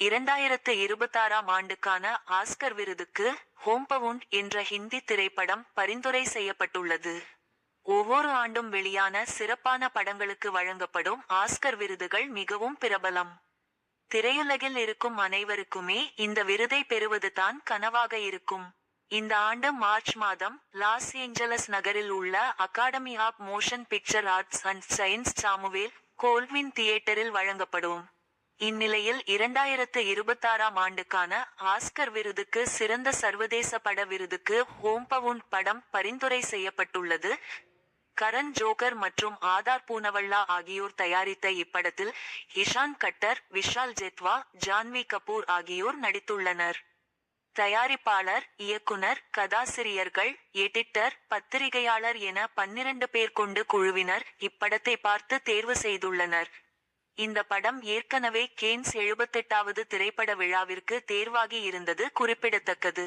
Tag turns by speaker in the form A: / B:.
A: 2026ஆம் ஆண்டுக்கான ஆஸ்கர் விருதுக்கு ஹோம்பவுண்ட் என்ற ஹிந்தி திரைப்படம் பரிந்துரை செய்யப்பட்டுள்ளது. ஒவ்வொரு ஆண்டும் வெளியான சிறப்பான படங்களுக்கு வழங்கப்படும் ஆஸ்கர் விருதுகள் மிகவும் பிரபலம். திரையுலகில் இருக்கும் அனைவருக்குமே இந்த விருதை பெறுவது தான் கனவாக இருக்கும். இந்த ஆண்டு மார்ச் மாதம் லாஸ் ஏஞ்சலஸ் நகரில் உள்ள Academy of Motion Picture Arts and Science Samuel Goldwyn தியேட்டரில் வழங்கப்படும். இந்நிலையில் 2026ஆம் ஆண்டுக்கான ஆஸ்கர் விருதுக்கு சிறந்த சர்வதேச பட விருதுக்கு ஹோம்பவுண்ட் படம் பரிந்துரை செய்யப்பட்டுள்ளது. கரண் ஜோகர் மற்றும் ஆதார் பூனவல்லா ஆகியோர் தயாரித்த இப்படத்தில் இஷான் கட்டர், விஷால் ஜெத்வா, ஜான்வி கபூர் ஆகியோர் நடித்துள்ளனர். தயாரிப்பாளர், இயக்குனர், கதாசிரியர்கள், எடிட்டர், பத்திரிகையாளர் என 12 பேர் கொண்டு குழுவினர் இப்படத்தை பார்த்து தேர்வு செய்துள்ளனர். இந்த படம் ஏற்கனவே கேன்ஸ் 78வது திரைப்பட விழாவிற்கு தேர்வாகி இருந்தது குறிப்பிடத்தக்கது.